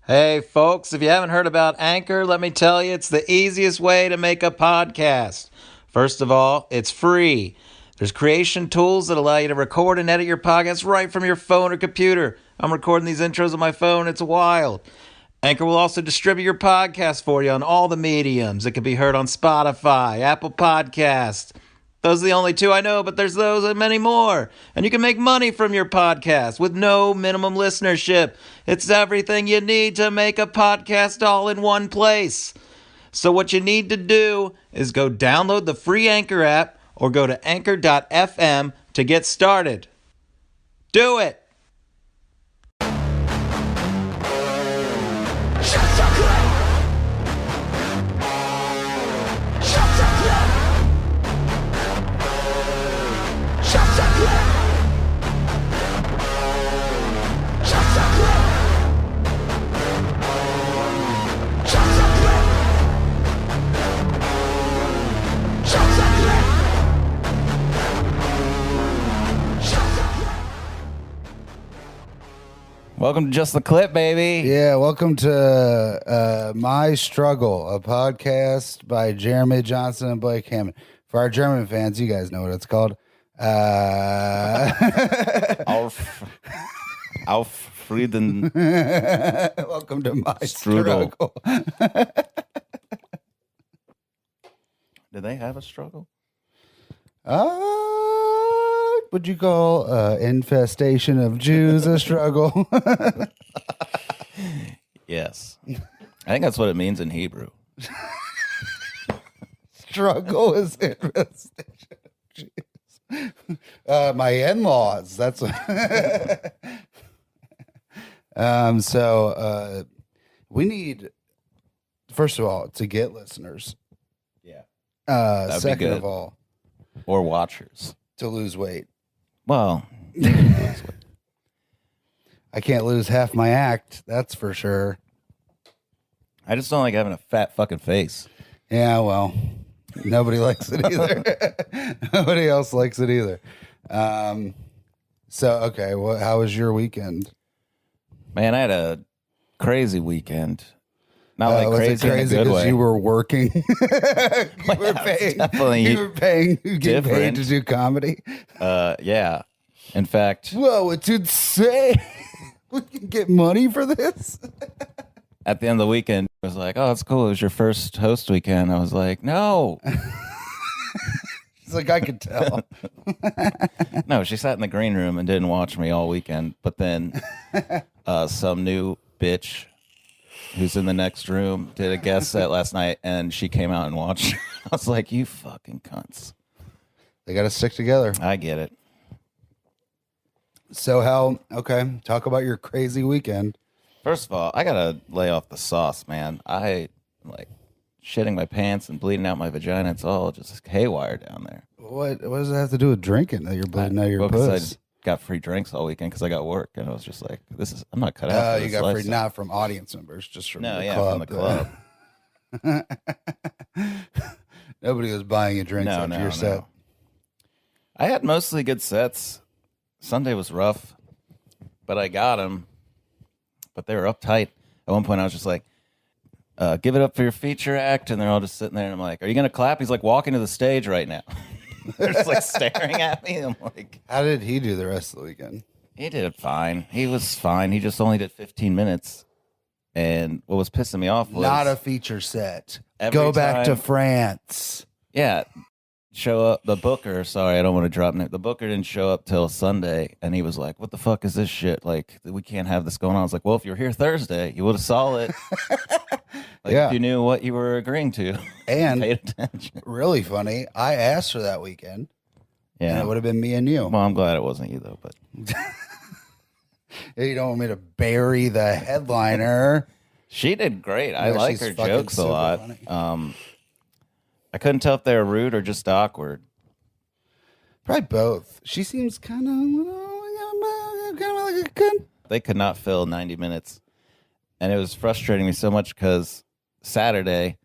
Hey, folks, if you haven't heard about Anchor, let me tell you, it's the easiest way to make a podcast. First of all, it's free. There's creation tools that allow you to record and edit your podcast right from your phone or computer. I'm recording these intros on my phone. It's wild. Anchor will also distribute your podcast for you on all the mediums. It can be heard on Spotify, Apple Podcasts. Those are the only two I know, but there's those and many more. And you can make money from your podcast with no minimum listenership. It's everything you need to make a podcast all in one place. So what you need to do is go download the free Anchor app or go to anchor.fm to get started. Do it! Welcome to Just the Clip, baby. Yeah, welcome to My Struggle, a podcast by Jeremy Johnston and Blake Hammond. For our German fans, you guys know what it's called. Auf Frieden. Welcome to My Struggle. Did they have a struggle? Would you call infestation of Jews a struggle? Yes. I think that's what it means in Hebrew. Struggle is infestation of Jews. My in-laws. That's what. So we need, first of all, to get listeners. Yeah. Second of all, or watchers to lose weight. Well, I can't lose half my act, that's for sure. I just don't like having a fat fucking face. Yeah, well, nobody likes it either. Nobody else likes it either. So, okay, well, how was your weekend? Man, I had a crazy weekend. Not like was crazy, it crazy in a good way. You were working. You were paying. You getting paid to do comedy. Yeah. In fact, whoa! It should say we can get money for this. At the end of the weekend, it was like, "Oh, it's cool. It was your first host weekend." I was like, "No." It's like I could tell. No, she sat in the green room and didn't watch me all weekend. But then some new bitch who's in the next room did a guest set last night, and she came out and watched. I was like, "You fucking cunts." They got to stick together. I get it. So okay, talk about your crazy weekend. First of all, I gotta lay off the sauce, man. I like shitting my pants and bleeding out my vagina. It's all just haywire down there. What does it have to do with drinking that you're bleeding out your puss? I got free drinks all weekend because I got work, and I was just like, I'm not cut out for this. You got lifestyle. free, not from audience members, just from the club. From the club. Nobody was buying you drinks after your set. I had mostly good sets. Sunday was rough, but I got them. But they were uptight. At one point, I was just like, give it up for your feature act. And they're all just sitting there. And I'm like, are you going to clap? He's like walking to the stage right now. They're just like staring at me. I'm like, how did he do the rest of the weekend? He did fine. He was fine. He just only did 15 minutes. And what was pissing me off was not a feature set. Go back to France. Yeah. Show up. The booker, sorry, I don't want to drop name. The booker didn't show up till Sunday. And he was like, what the fuck is this shit? Like, we can't have this going on. I was like, well, if you were here Thursday, you would have saw it. If you knew what you were agreeing to. And paid attention. Really funny, I asked for that weekend. Yeah. And it would have been me and you. Well, I'm glad it wasn't you, though. But you don't want me to bury the headliner. She did great. I like her jokes a lot. I couldn't tell if they were rude or just awkward. Probably both. She seems kind of like a good. They could not fill 90 minutes. And it was frustrating me so much because Saturday,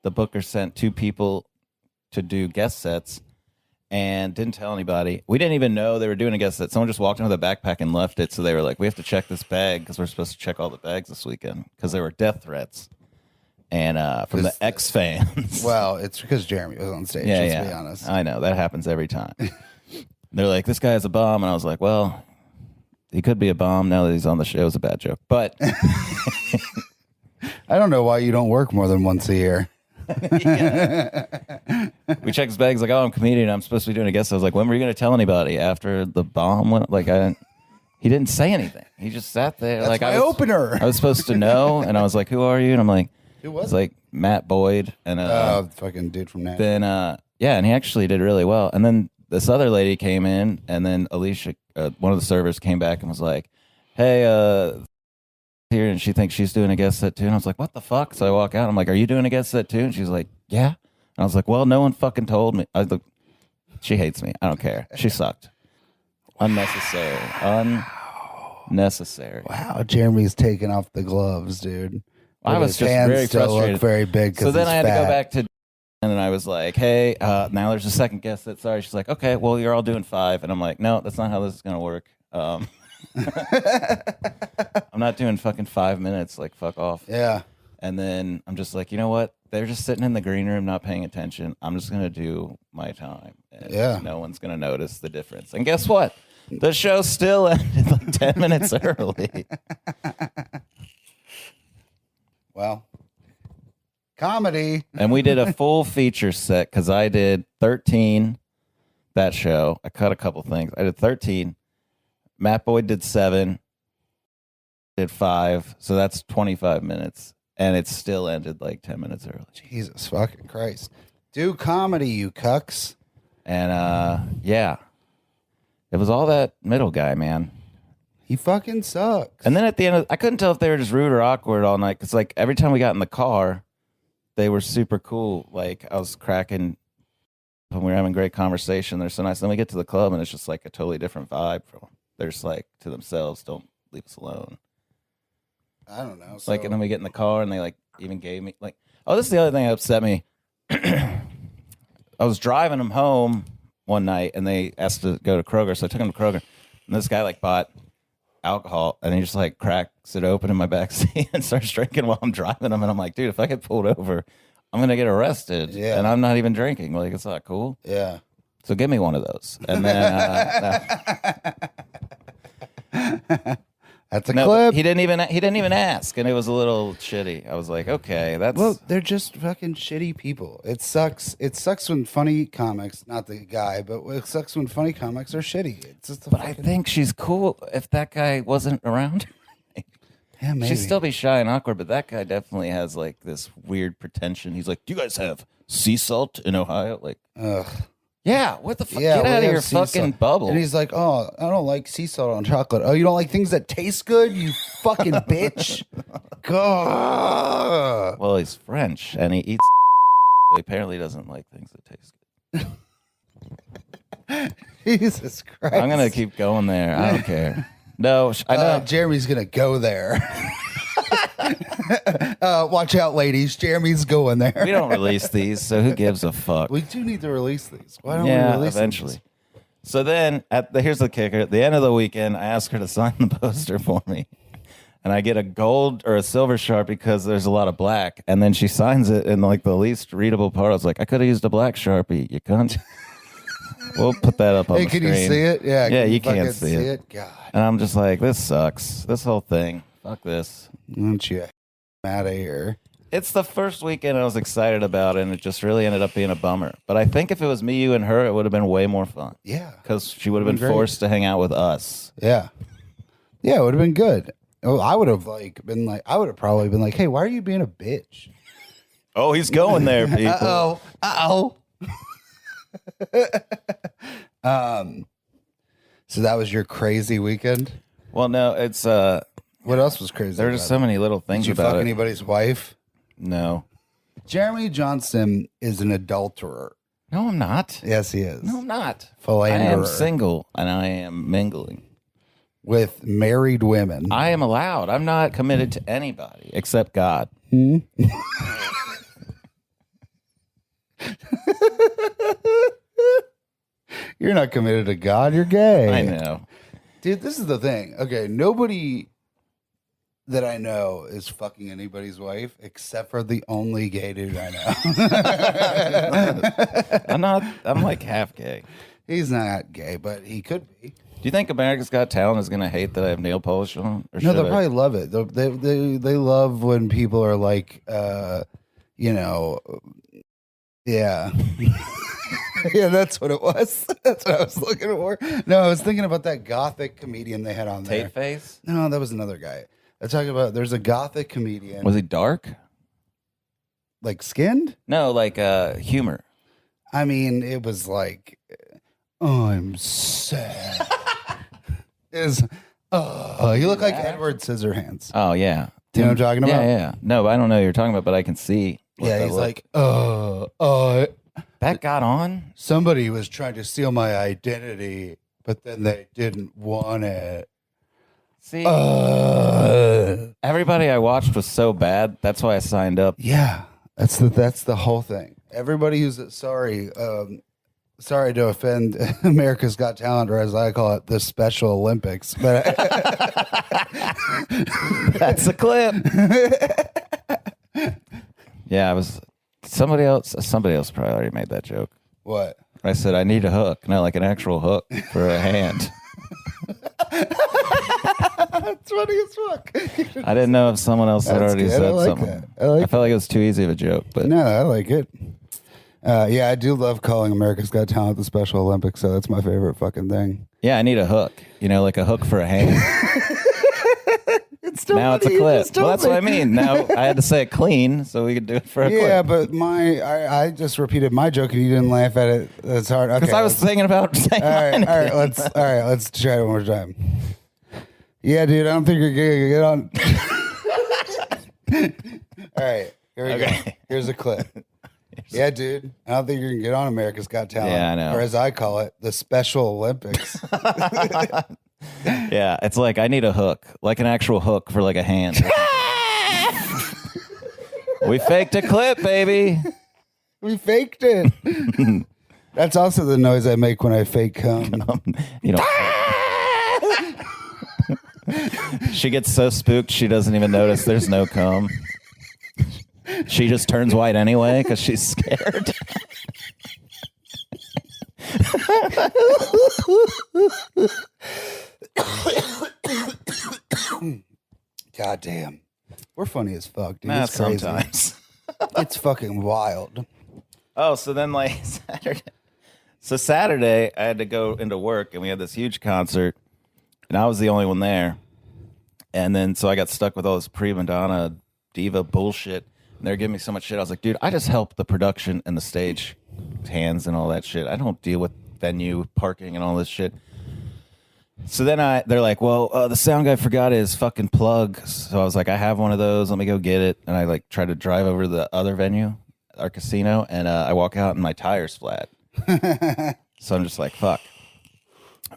the booker sent two people to do guest sets, and didn't tell anybody. We didn't even know they were doing a guest set. Someone just walked in with a backpack and left it. So they were like, we have to check this bag because we're supposed to check all the bags this weekend because there were death threats. And from the X fans. Well, it's because Jeremy was on stage, let's be honest. I know. That happens every time. They're like, this guy's a bum. And I was like, well, he could be a bum now that he's on the show. It was a bad joke. But I don't know why you don't work more than once a year. We checked his bag. He's like, oh, I'm a comedian. I'm supposed to be doing a guest. I was like, when were you going to tell anybody after the bomb went? Like, he didn't say anything. He just sat there. That's like my opener. I was supposed to know. And I was like, who are you? And I'm like, who was it? Like Matt Boyd. And fucking dude from Nashville. Then, and he actually did really well. And then this other lady came in, and then Alicia, one of the servers, came back and was like, hey, here, and she thinks she's doing a guest set too. And I was like, what the fuck? So I walk out. I'm like, are you doing a guest set too? And she's like, yeah. And I was like, well, no one fucking told me. I was like, she hates me. I don't care. She sucked. Unnecessary. Unnecessary. Wow, Jeremy's taking off the gloves, dude. I was just very frustrated. Look very big. So then I had fat. to go back to, and then I was like, hey, now there's a second guest set. Sorry. She's like, okay, well, you're all doing 5. And I'm like, no, that's not how this is going to work. I'm not doing fucking 5 minutes. Like, fuck off. Yeah. And then I'm just like, you know what? They're just sitting in the green room, not paying attention. I'm just going to do my time. And no one's going to notice the difference. And guess what? The show still ended like 10 minutes early. Well, comedy. And we did a full feature set because I did 13 that show. I cut a couple things. I did 13. Matt Boyd did 7. Did 5. So that's 25 minutes. And it still ended like 10 minutes early. Jesus fucking Christ. Do comedy, you cucks. And yeah. It was all that middle guy, man. He fucking sucks. And then at the end, I couldn't tell if they were just rude or awkward all night. Because like every time we got in the car, they were super cool. Like I was cracking when we were having great conversation. They're so nice. Then we get to the club and it's just like a totally different vibe from them. They're just like to themselves, don't leave us alone. I don't know. Like, and then we get in the car and they like even gave me like, oh, this is the other thing that upset me. I was driving them home one night and they asked to go to Kroger. So I took them to Kroger and this guy like bought alcohol and he just like cracks it open in my backseat and starts drinking while I'm driving them. And I'm like, dude, if I get pulled over, I'm going to get arrested. Yeah. And I'm not even drinking. Like, it's not cool. Yeah. So give me one of those. And then, that's a clip. He didn't even ask, and it was a little shitty. I was like, okay, that's well, they're just fucking shitty people. It sucks. It sucks when funny comics, not the guy, but it sucks when funny comics are shitty. It's just but I think she's cool. If that guy wasn't around, yeah, maybe she'd still be shy and awkward. But that guy definitely has like this weird pretension. He's like, do you guys have sea salt in Ohio? Like, ugh. Yeah, what the fuck? Yeah, Get out of your fucking bubble. And he's like, oh, I don't like sea salt on chocolate. Oh, you don't like things that taste good? You fucking bitch. God. Well, he's French, and he eats he apparently doesn't like things that taste good. Jesus Christ. I'm going to keep going there. I don't care. No, I know. Jeremy's going to go there. Watch out, ladies. Jeremy's going there. We don't release these, so who gives a fuck? We do need to release these. Why don't we release eventually. These? So then, here's the kicker. At the end of the weekend, I asked her to sign the poster for me. And I get a gold or a silver Sharpie because there's a lot of black. And then she signs it in like the least readable part. I was like, I could have used a black Sharpie, you cunt. We'll put that up on the screen. Can you see it? Yeah, you can't see it. God. And I'm just like, this sucks. This whole thing. Fuck this. Why don't you out of here? It's the first weekend I was excited about, and it just really ended up being a bummer. But I think if it was me, you, and her, it would have been way more fun. Yeah. Because she would have been forced to hang out with us. Yeah. Yeah, it would have been good. Oh, I would have probably been like, hey, why are you being a bitch? Oh, he's going there, people. Uh-oh. So that was your crazy weekend? Well, no, it's what else was crazy? There were just so many little things about it. Did you fuck anybody's wife? No. Jeremy Johnston is an adulterer. No, I'm not. Yes, he is. No, I'm not. Philanderer. I am single and I am mingling with married women. I am allowed. I'm not committed to anybody except God. You're not committed to God. You're gay. I know. Dude, this is the thing. Okay, nobody that I know is fucking anybody's wife except for the only gay dude I know. I'm like half gay. He's not gay, but he could be. Do you think America's Got Talent is going to hate that I have nail polish on? Or No, they'll probably love it. They love when people are like, yeah. Yeah, that's what it was. That's what I was looking for. No, I was thinking about that gothic comedian they had on there. Tate Face? No, that was another guy. I'm talking about there's a gothic comedian. Was he dark? Like skinned? No, like humor. I mean, it was like, I'm sad. You look like Edward Scissorhands. Oh, yeah. Do you know what I'm talking about? Yeah. No, but I don't know what you're talking about, but I can see. Yeah, he's like, that got on? somebody was trying to steal my identity, but then they didn't want it. See, everybody I watched was so bad. That's why I signed up. Yeah, that's the whole thing. Everybody who's sorry to offend America's Got Talent, or as I call it, the Special Olympics. But that's a clip. Yeah, I was somebody else probably already made that joke. What? I said I need a hook, no, like an actual hook for a hand. That's funny as fuck. I didn't know if someone else had already said something. I felt like it was too easy of a joke, but no, I like it. Yeah, I do love calling America's Got Talent the Special Olympics, so that's my favorite fucking thing. yeah, I need a hook. Like a hook for a hand. It's still Now it's a clip. Well, that's what I mean. Now I had to say it clean so we could do it for a clip. Yeah, but I just repeated my joke and you didn't laugh at it. That's hard. Okay, Because I was thinking about saying all right, mine. let's try it one more time. Yeah, dude, I don't think you're gonna get on. All right, here we go. Here's a clip. Yeah, dude, I don't think you're gonna get on America's Got Talent. Yeah, I know. Or as I call it, the Special Olympics. Yeah, it's like I need a hook, like an actual hook for like a hand. We faked a clip, baby. We faked it. That's also the noise I make when I fake cum. She gets so spooked she doesn't even notice there's no cum. She just turns white anyway because she's scared. God damn. We're funny as fuck, dude. Nah, It's crazy. sometimes. It's fucking wild. Oh, so then like Saturday I had to go into work and we had this huge concert and I was the only one there. And then so I got stuck with all this prima donna diva bullshit. And they're giving me so much shit. I was like, dude, I just help the production and the stage hands and all that shit. I don't deal with venue parking and all this shit. So then they're like, well, the sound guy forgot his fucking plug. So I was like, I have one of those. Let me go get it. And I like tried to drive over to the other venue, our casino, and I walk out and my tire's flat. So I'm just like, fuck.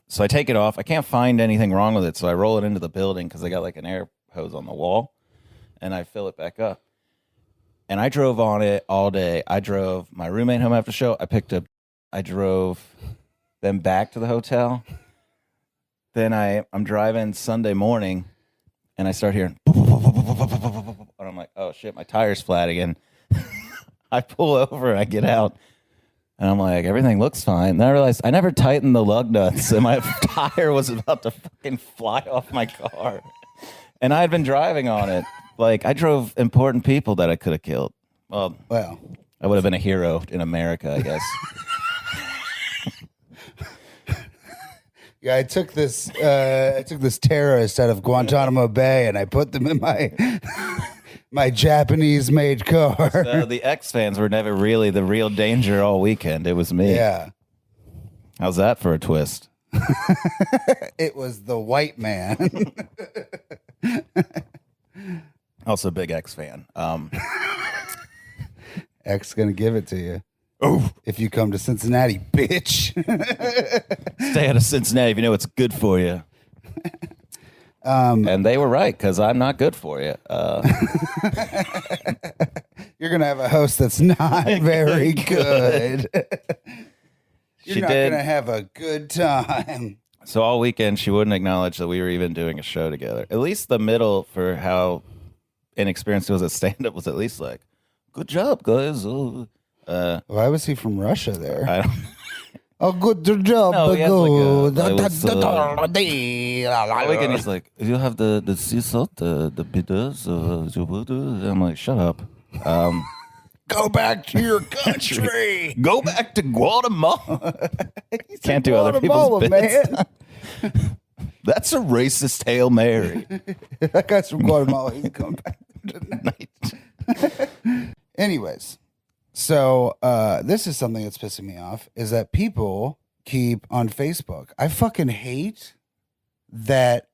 So I take it off. I can't find anything wrong with it. So I roll it into the building because they got like an air hose on the wall, and I fill it back up. And I drove on it all day. I drove my roommate home after the show. I drove them back to the hotel. Then I'm driving Sunday morning, and I start hearing, and I'm like, oh shit, my tire's flat again. I pull over and I get out, and I'm like, everything looks fine. Then I realized I never tightened the lug nuts, and my tire was about to fucking fly off my car. And I had been driving on it. Like, I drove important people that I could have killed. Well, I would have been a hero in America, I guess. Yeah, I took this terrorist out of Guantanamo Bay and I put them in my Japanese-made car. So the X fans were never really the real danger all weekend. It was me. Yeah. How's that for a twist? It was the white man. Also a big X fan. X gonna give it to you. Oh, if you come to Cincinnati, bitch. Stay out of Cincinnati if you know what's good for you. And they were right, because I'm not good for you. You're gonna have a host that's not very good. You're not going to have a good time. So all weekend, she wouldn't acknowledge that we were even doing a show together. At least the middle, for how inexperienced he was at stand-up, was at least like, good job, guys. Why was he from Russia there? I don't Oh, good job. No, he has good. all weekend, he's like, you have the sea salt, the bitters. I'm like, shut up. Go back to your country. Go back to Guatemala. Can't do other people's bits. Man. That's a racist Hail Mary. That guy's from Guatemala. He's coming back tonight. Anyways, so this is something that's pissing me off, is that people keep on Facebook. I fucking hate that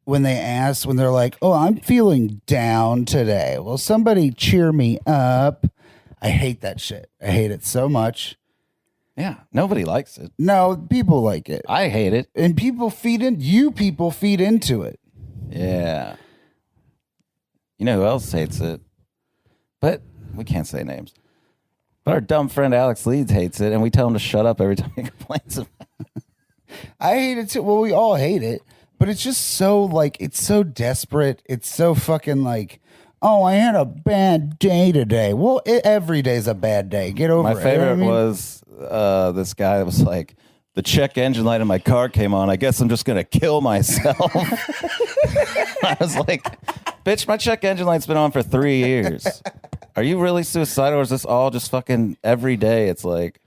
when they're like, oh, I'm feeling down today. Will somebody cheer me up? I hate that shit. I hate it so much. Yeah, nobody likes it. No, people like it. I hate it. And people feed into it. Yeah. You know who else hates it? But we can't say names. But our dumb friend Alex Leeds hates it, and we tell him to shut up every time he complains about it. I hate it too. Well, we all hate it. But it's just so, like, it's so desperate. It's so fucking like, oh, I had a bad day today. Well, every day's a bad day. Get over it. My favorite was this guy that was like, the check engine light in my car came on. I guess I'm just going to kill myself. I was like, bitch, my check engine light's been on for 3 years. Are you really suicidal, or is this all just fucking every day? It's like,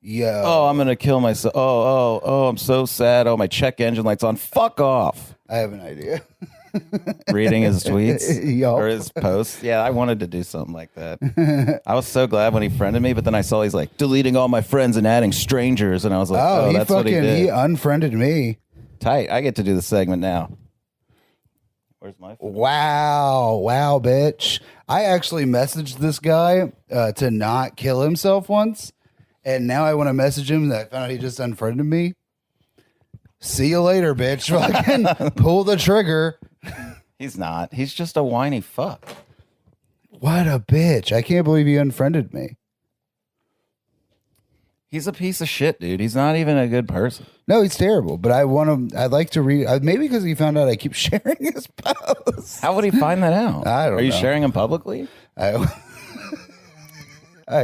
yeah. Oh, I'm going to kill myself. Oh, I'm so sad. Oh, my check engine light's on. Fuck off. I have an idea. Reading his tweets Yup. or his posts. Yeah, I wanted to do something like that. I was so glad when he friended me, but then I saw he's like deleting all my friends and adding strangers, and I was like, oh, that's what he did. He unfriended me. Tight. I get to do the segment now. Where's my phone? Wow, bitch. I actually messaged this guy to not kill himself once, and now I want to message him that I found out he just unfriended me. See you later, bitch. Fucking pull the trigger. He's not. He's just a whiny fuck. What a bitch. I can't believe he unfriended me. He's a piece of shit, dude. He's not even a good person. No, he's terrible, but I'd like to read, maybe because he found out I keep sharing his posts. How would he find that out? I don't know. Are you sharing them publicly? I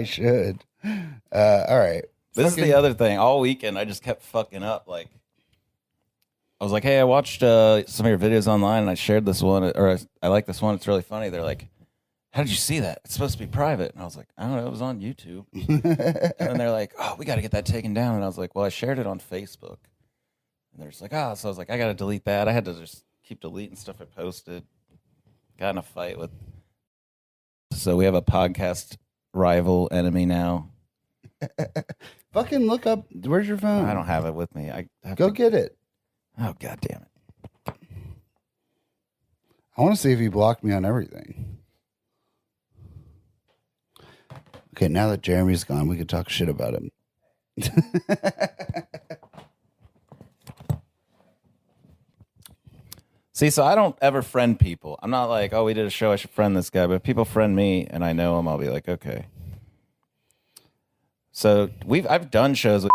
should. All right. This is the other thing. All weekend, I just kept fucking up. Like, I was like, hey, I watched some of your videos online, and I shared this one, or I like this one. It's really funny. They're like, how did you see that? It's supposed to be private. And I was like, I don't know. It was on YouTube. And then they're like, oh, we got to get that taken down. And I was like, well, I shared it on Facebook. And they're just like, oh. So I was like, I got to delete that. I had to just keep deleting stuff I posted. Got in a fight with. So we have a podcast rival enemy now. Fucking look up. Where's your phone? I don't have it with me. I have Go to get it. Oh, God damn it. I want to see if he blocked me on everything. Okay, now that Jeremy's gone, we could talk shit about him. See, so I don't ever friend people. I'm not like, oh, we did a show, I should friend this guy. But if people friend me and I know him, I'll be like, okay. So I've done shows with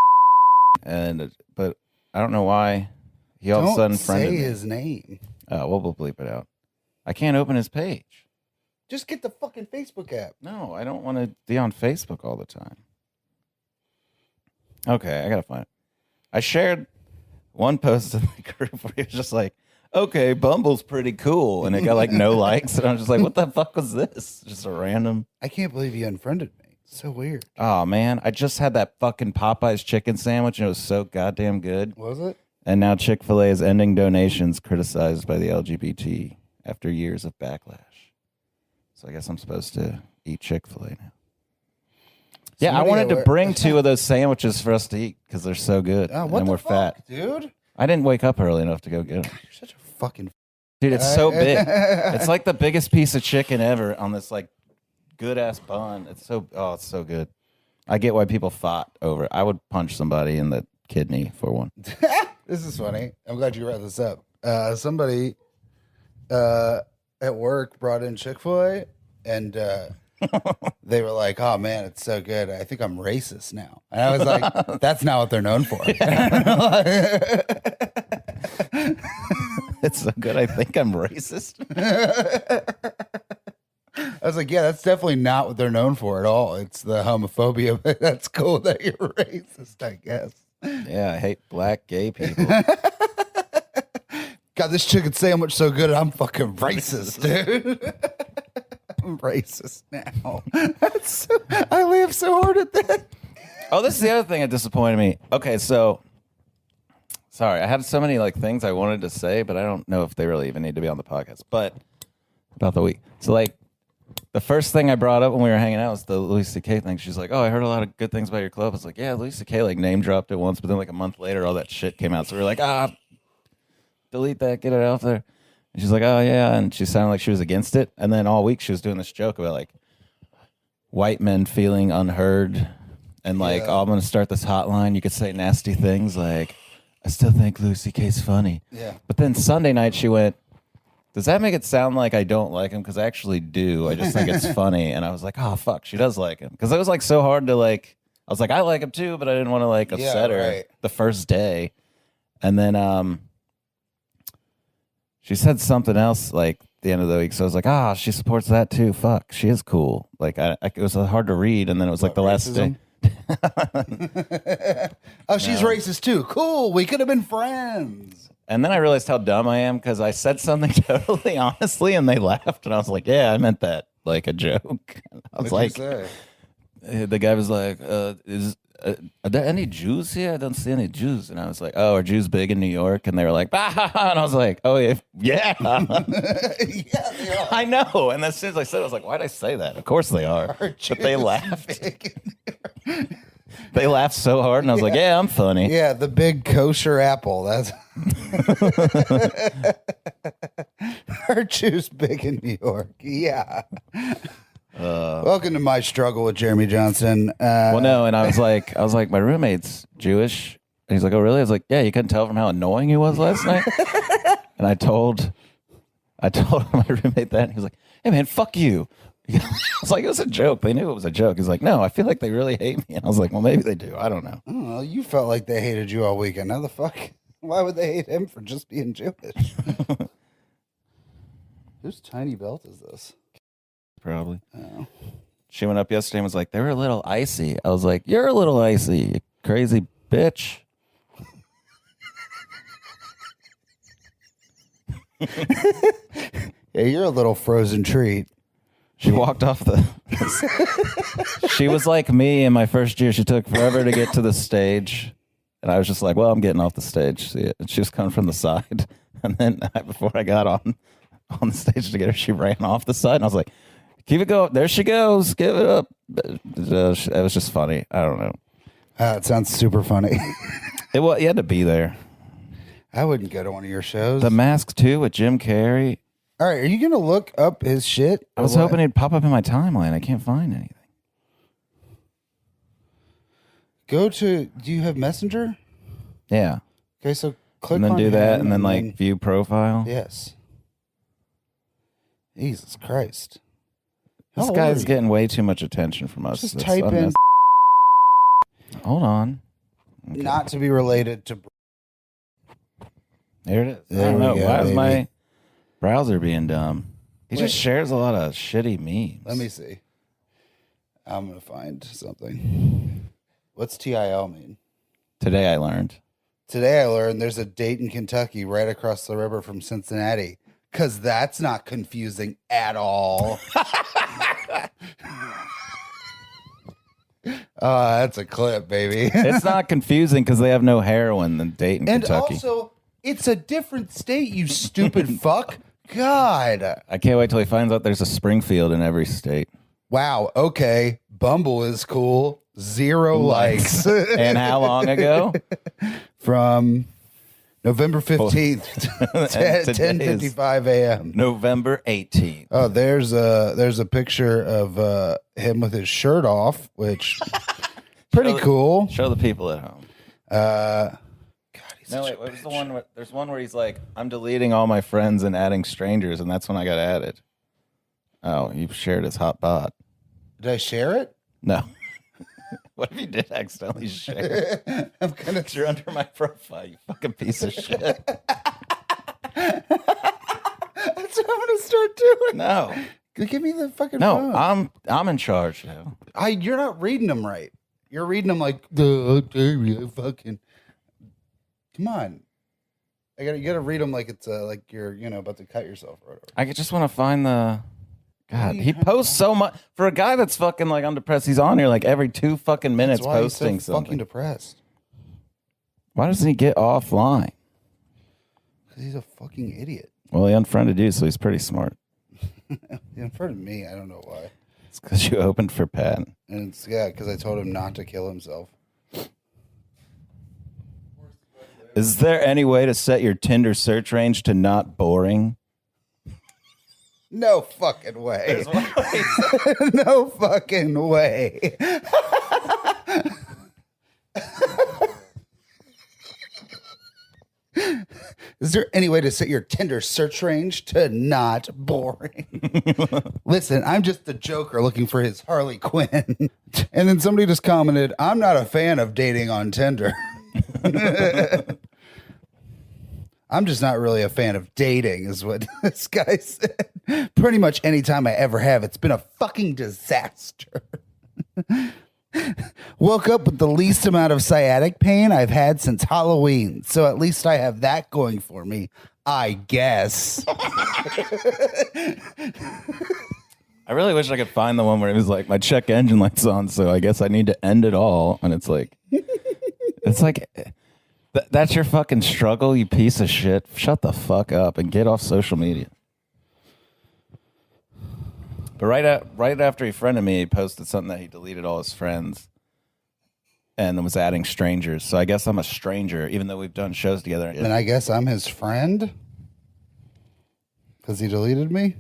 but I don't know why he all of a sudden friended me. Don't say his name. We'll bleep it out. I can't open his page. Just get the fucking Facebook app. No, I don't want to be on Facebook all the time. Okay, I gotta find it. I shared one post in the group where he was just like, okay, Bumble's pretty cool. And it got like no likes. And I was just like, what the fuck was this? Just a random. I can't believe he unfriended me. It's so weird. Oh, man. I just had that fucking Popeye's chicken sandwich and it was so goddamn good. Was it? And now Chick-fil-A is ending donations criticized by the LGBT after years of backlash. So I guess I'm supposed to eat Chick-fil-A now. Yeah, I wanted to bring 2 of those sandwiches for us to eat because they're so good. Oh, what and the we're fuck, fat. Dude? I didn't wake up early enough to go get them. You're such a fucking... Dude, it's so big. It's like the biggest piece of chicken ever on this like good-ass bun. It's so good. I get why people fought over it. I would punch somebody in the kidney for one. This is funny. I'm glad you brought this up. Somebody at work brought in Chick-fil-A, and They were like, "Oh man, it's so good. I think I'm racist now." And I was like, "That's not what they're known for." It's so good. I think I'm racist. I was like, "Yeah, that's definitely not what they're known for at all. It's the homophobia, but that's cool that you're racist, I guess." Yeah, I hate black gay people. God, this chicken sandwich so good, I'm fucking racist, dude. I'm racist now. I laugh so hard at that. Oh, this is the other thing that disappointed me. Okay, so sorry, I had so many like things I wanted to say, but I don't know if they really even need to be on the podcast. But about the week, so like the first thing I brought up when we were hanging out was the Louis C.K. thing. She's like, "Oh, I heard a lot of good things about your club." I was like, "Yeah, Louis C.K. like name dropped it once, but then like a month later, all that shit came out." So we were like, delete that, get it out there. And she's like, "Oh yeah," and she sounded like she was against it. And then all week she was doing this joke about like white men feeling unheard, and like, "Oh, I'm gonna start this hotline. You could say nasty things like, I still think Louis C.K.'s funny." Yeah. But then Sunday night she went, "Does that make it sound like I don't like him? Because I actually do. I just think it's funny." And I was like, "Oh fuck, she does like him." Because it was like so hard to like. I was like, I like him too, but I didn't want to like upset her the first day. And then she said something else like the end of the week. So I was like, she supports that too. Fuck, she is cool. Like it was hard to read, and then it was like the last day. Oh, she's racist too. Cool. We could have been friends. And then I realized how dumb I am because I said something totally honestly, and they laughed, and I was like, "Yeah, I meant that like a joke." I was like, the guy was like, "Are there any Jews here? I don't see any Jews." And I was like, "Oh, are Jews big in New York?" And they were like, "Bah!" And I was like, "Oh yeah." Yeah, they are. I know. And as soon as I said it, I was like, "Why'd I say that?" Of course they are. But they laughed. They laughed so hard, and I was like, "Yeah, I'm funny." Yeah, the big kosher apple. That's our Jews big in New York. Yeah. Welcome to my struggle with Jeremy Johnston. Well, no, and I was like, my roommate's Jewish. And he's like, "Oh, really?" I was like, "Yeah, you couldn't tell from how annoying he was last night." And I told my roommate that, and he was like, "Hey, man, fuck you." I was like, "It was a joke. They knew it was a joke." He's like, "No, I feel like they really hate me." And I was like, "Well, maybe they do. I don't know." Oh, you felt like they hated you all weekend. How the fuck? Why would they hate him for just being Jewish? Whose tiny belt is this? Probably. Oh. She went up yesterday and was like, "They were a little icy." I was like, "You're a little icy, you crazy bitch." Yeah, you're a little frozen treat. She walked off the... She was like me in my first year. She took forever to get to the stage. And I was just like, "Well, I'm getting off the stage." See it. And she was coming from the side. And then before I got on the stage to get her, she ran off the side. And I was like, "Keep it going. There she goes. Give it up." It was just funny. I don't know. It sounds super funny. You had to be there. I wouldn't go to one of your shows. The Mask 2 with Jim Carrey. All right, are you going to look up his shit? I was hoping he'd pop up in my timeline. I can't find anything. Do you have Messenger? Yeah. Okay, so click and then on do that, him and then like view profile. Yes. Jesus Christ. This How guy's old are you? getting way too much attention from us. Just That's type in Hold on. Okay. not to be related to. There it is. There I don't know. we go, Why is baby. my browser being dumb? He Wait. just shares a lot of shitty memes. Let me see. I'm going to find something. What's TIL mean? Today I learned. Today I learned there's a Dayton, Kentucky right across the river from Cincinnati. Because that's not confusing at all. That's a clip, baby. It's not confusing because they have no heroin in Dayton, And Kentucky. also, it's a different state, you stupid fuck. God. I can't wait till he finds out there's a Springfield in every state. Wow. Okay. Bumble is cool. 0 likes. And how long ago? From November 15th, And today is 10:55 a.m. November 18th. Oh, there's a picture of him with his shirt off, which pretty cool. Show the people at home. God, he's No, such wait, a what was the bitch. one? There's one where he's like, "I'm deleting all my friends and adding strangers," and that's when I got added. Oh, you shared his hot bod. Did I share it? No. What if you did accidentally share? I'm gonna. You're under my profile, you fucking piece of shit. That's what I'm gonna start doing. No. Give me the fucking No, phone. I'm in charge now. You're not reading them right. You're reading them like the fucking. Come on. You gotta read them like it's like you're about to cut yourself or whatever. I just want to find the. God, he posts so much for a guy that's fucking like I'm depressed. He's on here like every 2 fucking minutes That's why posting he's so something. fucking depressed. Why doesn't he get offline? Because he's a fucking idiot. Well, he unfriended you, so he's pretty smart. In front of me, I don't know why. It's because you opened for Pat. And it's because I told him not to kill himself. Is there any way to set your Tinder search range to not boring? No fucking way. No fucking way. Is there any way to set your Tinder search range to not boring? Listen, I'm just the Joker looking for his Harley Quinn. And then somebody just commented, I'm not a fan of dating on Tinder. I'm just not really a fan of dating, is what this guy said. Pretty much any time I ever have, it's been a fucking disaster. Woke up with the least amount of sciatic pain I've had since Halloween, so at least I have that going for me, I guess. I really wish I could find the one where it was like, my check engine light's on, so I guess I need to end it all. And it's like, that's your fucking struggle, you piece of shit. Shut the fuck up and get off social media. But right after he friended me, he posted something that he deleted all his friends and was adding strangers. So I guess I'm a stranger, even though we've done shows together. And I guess I'm his friend? Because he deleted me?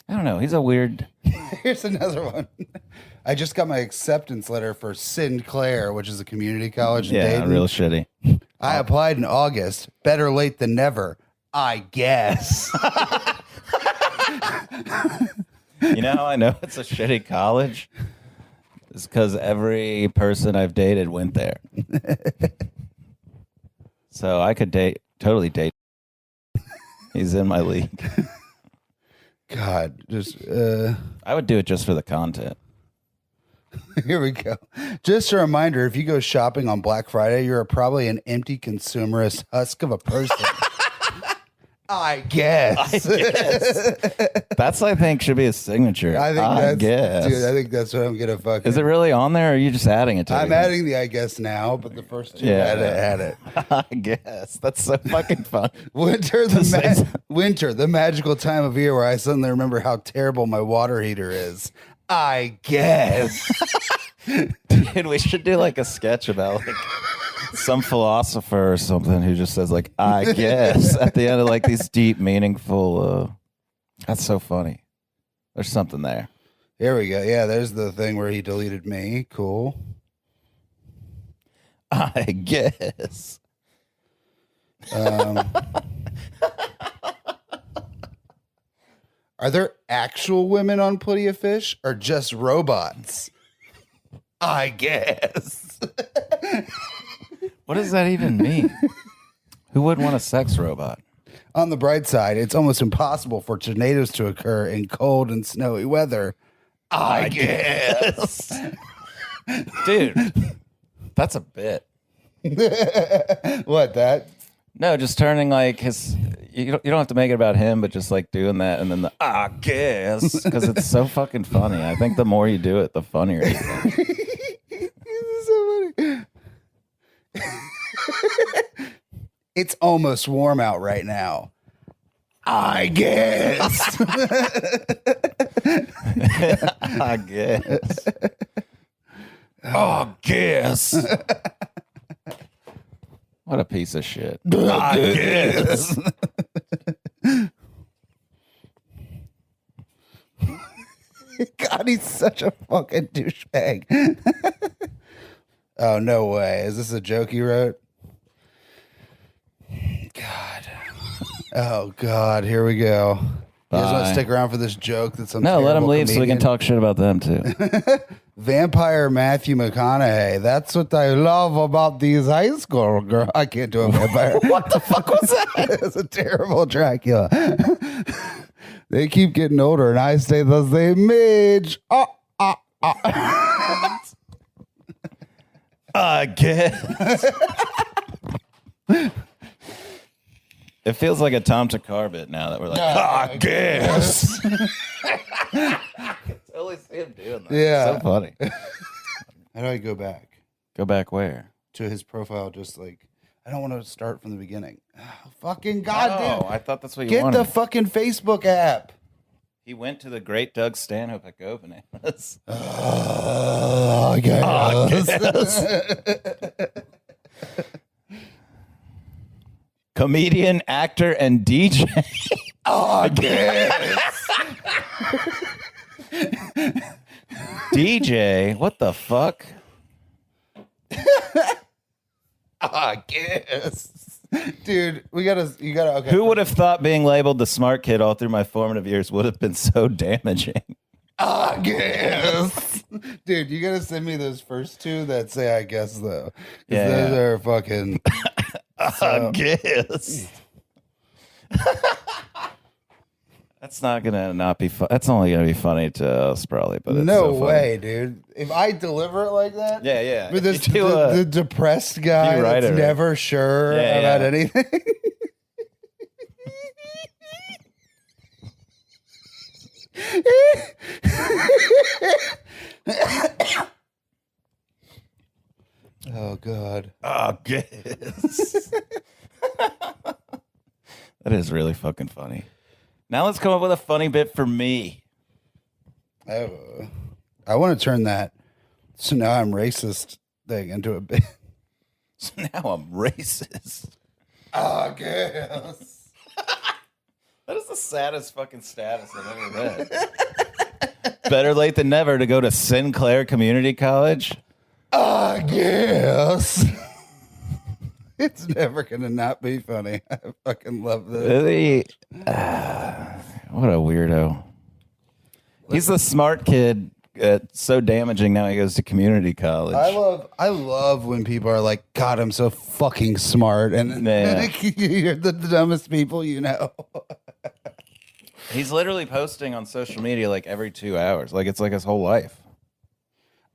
I don't know. He's a weird... Here's another one. I just got my acceptance letter for Sinclair, which is a community college in Dayton. Real shitty. I applied in August. Better late than never, I guess. You know how I know it's a shitty college? It's because every person I've dated went there. So I could totally date. He's in my league. God, just I would do it just for the content. here we go. Just a reminder, if you go shopping on Black Friday, you're probably an empty consumerist husk of a person. I guess. That's, I think, should be a signature. I guess. Dude, I think that's what I'm gonna fucking. Is it really on there, or are you just adding it to it? I'm adding the I guess now, but the first two had it. I guess. That's so fucking fun. Winter, the magical time of year where I suddenly remember how terrible my water heater is. I guess. Dude, we should do like a sketch about like some philosopher or something who just says like, I guess, at the end of like these deep, meaningful, that's so funny. There's something there. Here we go. Yeah, there's the thing where he deleted me. Cool. I guess. Are there actual women on Plenty of Fish or just robots? I guess. What does that even mean? Who would want a sex robot? On the bright side, it's almost impossible for tornadoes to occur in cold and snowy weather. I guess. Dude, that's a bit. What, that? No, just turning like his. You don't have to make it about him, but just like doing that, and then the I guess, because it's so fucking funny. I think the more you do it, the funnier it is. This is so funny. It's almost warm out right now. I guess. I guess. Oh, guess. What a piece of shit. I guess. God, he's such a fucking douchebag. Oh, no way. Is this a joke he wrote? God. Oh, God. Here we go. You guys want to Bye. stick around for this joke that's some No, let them terrible leave so we can comedian? talk shit about them too. Vampire Matthew McConaughey. That's what I love about these high school girls. I can't do a vampire. What the fuck was that? It's a terrible Dracula. They keep getting older, and I stay the same age. I guess. It feels like a Tom Takar bit now that we're like, I guess. I totally see him doing that. Yeah. So funny. How do I go back Go back where? to his profile? Just like, I don't want to start from the beginning. Oh, fucking God, Oh, dude. I thought that's what you Get wanted. the fucking Facebook app. He went to the great Doug Stanhope at Go Bananas. I guess. Comedian, actor, and DJ. I guess. DJ? What the fuck? I guess. Dude, you gotta, okay. Who would have thought being labeled the smart kid all through my formative years would have been so damaging? I guess. Dude, you gotta send me those first two that say I guess, though. 'Cause Yeah. those are fucking. I guess. That's not gonna not be fun. That's only gonna be funny to us, probably. But it's No so funny. way, dude. If I deliver it like that, Yeah, yeah. with this, You do, the depressed guy you write that's it right. never sure Yeah, about yeah. anything. Oh God. I guess. That is really fucking funny. Now let's come up with a funny bit for me. I want to turn that "so now I'm racist" thing into a bit. So now I'm racist. I guess. That is the saddest fucking status I've ever read. Better late than never to go to Sinclair Community College. I guess. It's never gonna not be funny. I fucking love this. Really? What a weirdo. He's the smart kid. So damaging now he goes to community college. I love when people are like, God, I'm so fucking smart, and Yeah. you're the dumbest people you know. He's literally posting on social media like every 2 hours. Like it's like his whole life.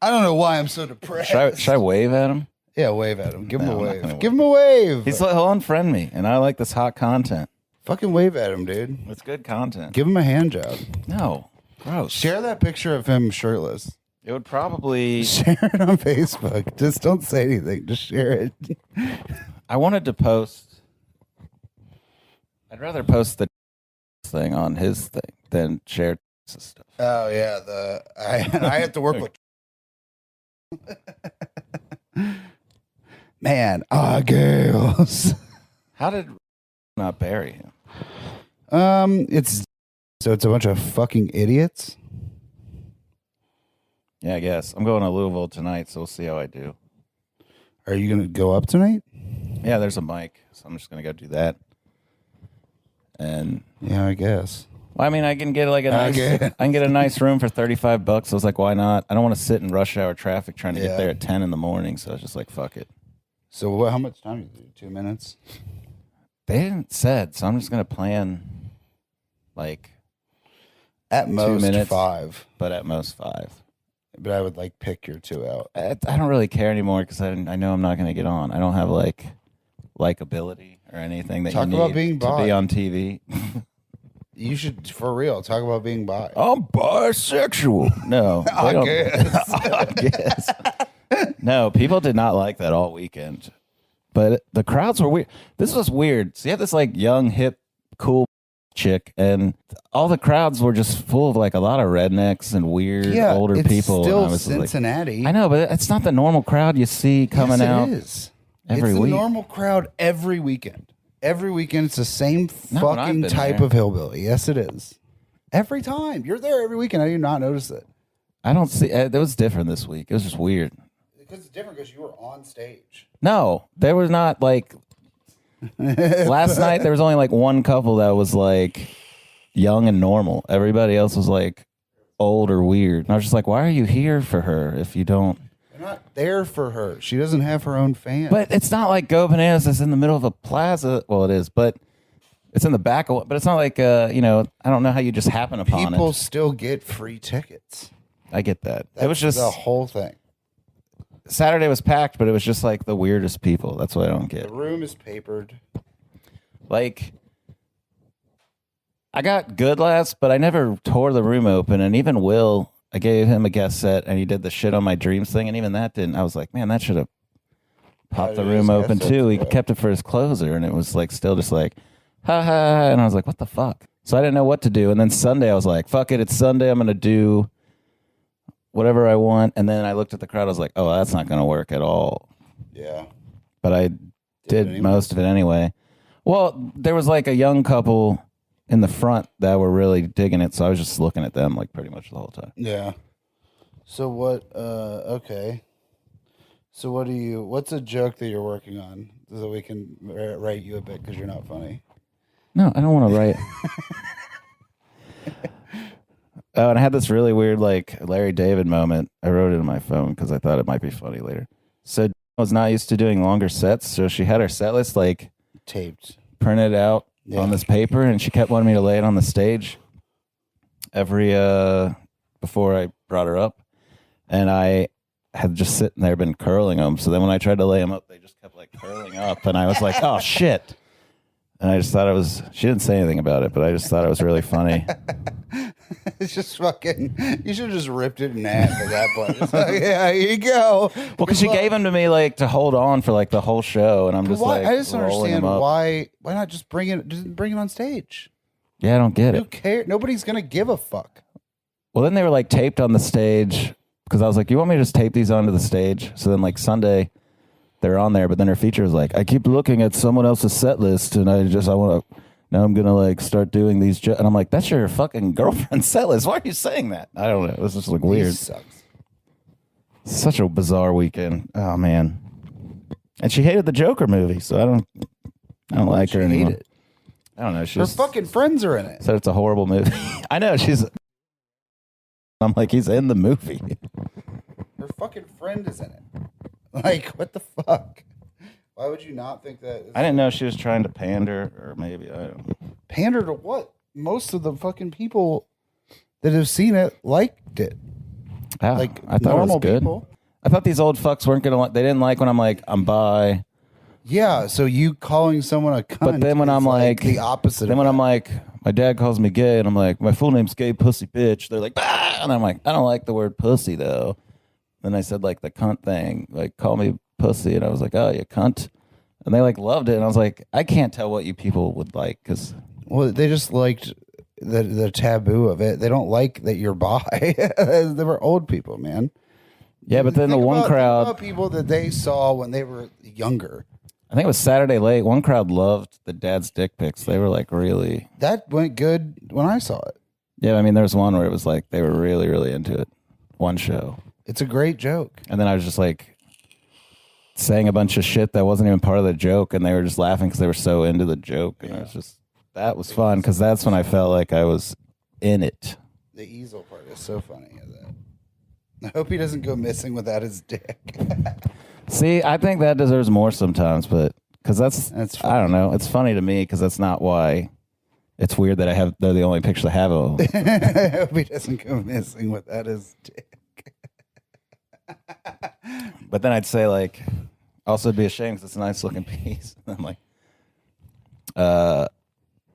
I don't know why I'm so depressed. Should I wave at him? Yeah, wave at him. Give him No, a I'm not wave. gonna Give him a wave. He'll unfriend me, and I like this hot content. Fucking wave at him, dude. It's good content. Give him a hand job. No, gross. Share that picture of him shirtless. It would probably. Share it on Facebook. Just don't say anything. Just share it. I wanted to post. I'd rather post the thing on his thing than share stuff. Oh yeah, I have to work with. Man, girls. How did not bury him? It's a bunch of fucking idiots. Yeah, I guess I'm going to Louisville tonight, so we'll see how I do. Are you gonna go up tonight? Yeah, there's a mic, so I'm just gonna go do that. And Yeah, I guess. well, I mean, I can get like a nice, Okay. I can get a nice room for $35. So I was like, why not? I don't want to sit in rush hour traffic trying to Yeah. get there at 10 in the morning. So I was just like, fuck it. So how much time do you do? 2 minutes? They didn't said, so I'm just gonna plan like, At most minutes. 5. but at most 5. But I would like pick your 2 out. I don't really care anymore because I know I'm not gonna get on. I don't have like likability or anything that Talk you about need being to bi. be on TV. You should, for real, talk about being bi. I'm bisexual. No, they I don't- guess. I guess. No, people did not like that all weekend. But the crowds were weird. This was weird. So you have this like young, hip, cool chick, and all the crowds were just full of like a lot of rednecks and weird older it's people. Still and I was just like, Cincinnati. I know, but it's not the normal crowd you see coming Yes, out it is. every It's week. the normal crowd every weekend. Every weekend, it's the same Not when I've fucking been type there. of hillbilly. Yes, it is. Every time you're there every weekend, I do not notice it. I don't see. It was different this week. It was just weird. Because it's different because you were on stage. No, there was not like last night. There was only like one couple that was like, young and normal. Everybody else was like old or weird. And I was just like, why are you here for her if you don't? You're not there for her. She doesn't have her own fans. But it's not like Go Bananas is in the middle of a plaza. Well, it is, but it's in the back of. But it's not like I don't know how you just happen upon it. People still get free tickets. I get that. That's it was just the whole thing. Saturday was packed, but it was just like the weirdest people. That's what I don't get. The room is papered. Like, I got good laughs, but I never tore the room open. And even Will, I gave him a guest set, and he did the shit on my dreams thing, and even that didn't. I was like, man, that should have popped the room open too. He kept it for his closer, and it was like still just like, ha ha. And I was like, what the fuck? So I didn't know what to do. And then Sunday, I was like, fuck it, it's Sunday. I'm gonna do whatever I want. And then I looked at the crowd. I was like, oh, that's not gonna work at all. Yeah, but I did most of it anyway. Well, there was like a young couple in the front that were really digging it, so I was just looking at them like pretty much the whole time. Yeah. So what? Okay. So what's a joke that you're working on so we can write you a bit because you're not funny? No, I don't want to write. Oh, and I had this really weird like Larry David moment. I wrote it in my phone because I thought it might be funny later. So I was not used to doing longer sets, so she had her set list like taped, printed out on this paper, and she kept wanting me to lay it on the stage every before I brought her up, and I had just sitting there been curling them. So then when I tried to lay them up, they just kept like curling up, and I was like, oh shit. And I just thought she didn't say anything about it, but I just thought it was really funny. It's just fucking, you should have just ripped it in half at that point. It's like, yeah, here you go. Well, because she gave them to me like to hold on for like the whole show, and I'm just like, I just understand them up. why not just bring it on stage? Yeah, I don't get it. Who cares? Nobody's gonna give a fuck. Well, then they were like taped on the stage because I was like, you want me to just tape these onto the stage? So then like Sunday, they're on there, but then her feature was like, I keep looking at someone else's set list, and I want to. Now I'm gonna like start doing these, and I'm like, that's your fucking girlfriend's set list. Why are you saying that? I don't know. It was just like weird. Sucks. Such a bizarre weekend. Oh man. And she hated the Joker movie, so I don't like her anymore. It. I don't know. Her fucking friends are in it. Said it's a horrible movie. I know I'm like, he's in the movie. Her fucking friend is in it. Like, what the fuck? Why would you not think that? I didn't know she was trying to pander, or maybe, I don't know. Pander to what? Most of the fucking people that have seen it liked it. Oh, like I thought normal it was good. People. I thought these old fucks weren't going to like, they didn't like when I'm like, I'm bi. Yeah, so you calling someone a cunt. But then when I'm like the opposite. Then when I'm like, my dad calls me gay, and I'm like, my full name's Gay Pussy Bitch. They're like, bah! And I'm like, I don't like the word pussy though. Then I said like the cunt thing, like call me pussy, and I was like, oh, you cunt. And they like loved it, and I was like, I can't tell what you people would like because they just liked the taboo of it. They don't like that you're bi. They were old people, man. Yeah, but then the one crowd, people that they saw when they were younger. I think it was Saturday late. One crowd loved the dad's dick pics. They were like really. That went good when I saw it. Yeah, I mean, there was one where it was like they were really, really into it. One show. It's a great joke. And then I was just like saying a bunch of shit that wasn't even part of the joke, and they were just laughing because they were so into the joke. And I was just, that was fun because that's when I felt like I was in it. The easel part is so funny. I hope he doesn't go missing without his dick. See, I think that deserves more sometimes, but because that's funny. I don't know. It's funny to me because that's not why. It's weird that they're the only pictures I have of him. I hope he doesn't go missing without his dick. But then I'd say, like, also be ashamed because it's a nice looking piece. I'm like,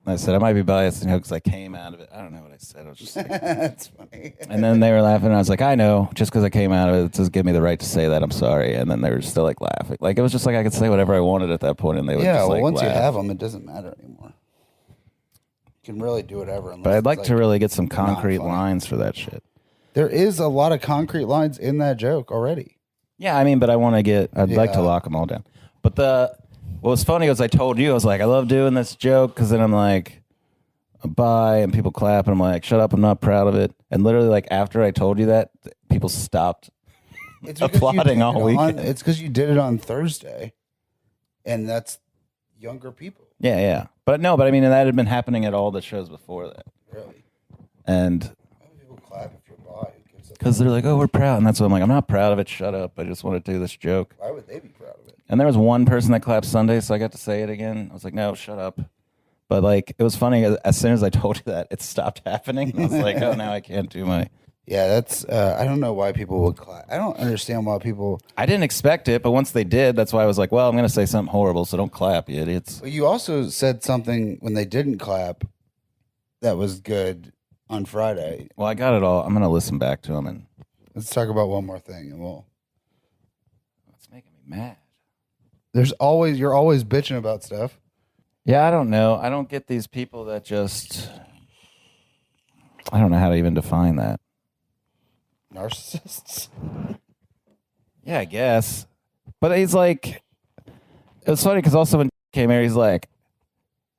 I said, I might be biased, because I came out of it. I don't know what I said. I was just like, that's funny. And then they were laughing, and I was like, I know, just because I came out of it, it doesn't give me the right to say that. I'm sorry. And then they were still like laughing. Like, it was just like I could say whatever I wanted at that point, and they would just like once laugh. you have them, it doesn't matter anymore. You can really do whatever. But I'd like to really get some concrete lines for that shit. There is a lot of concrete lines in that joke already. Yeah, I mean, but I'd like to lock them all down. But what was funny was I told you, I was like, I love doing this joke, because then I'm like, bye, and people clap, and I'm like, shut up, I'm not proud of it. And literally, like, after I told you that, people stopped applauding all weekend. It's because you did it on Thursday, and that's younger people. Yeah. But I mean, that had been happening at all the shows before that. Really? And Why do people clap if you're bi? because they're like, oh, we're proud. And that's what I'm like, I'm not proud of it. Shut up. I just want to do this joke. Why would they be proud of it? And there was one person that clapped Sunday, so I got to say it again. I was like, no, shut up. But like, it was funny. As soon as I told you that, it stopped happening. I was like, oh, now I can't do my... Yeah, that's, I don't know why people would clap. I don't understand why people... I didn't expect it, but once they did, that's why I was like, well, I'm going to say something horrible, so don't clap, you idiots. Well, you also said something when they didn't clap that was good on Friday. Well, I got it all. I'm going to listen back to them. And Let's talk about one more thing, and we'll... it's making me mad. You're always bitching about stuff. Yeah, I don't know. I don't get these people that just... I don't know how to even define that. Narcissists. Yeah, I guess. But he's like, it was funny because also when he came here, he's like,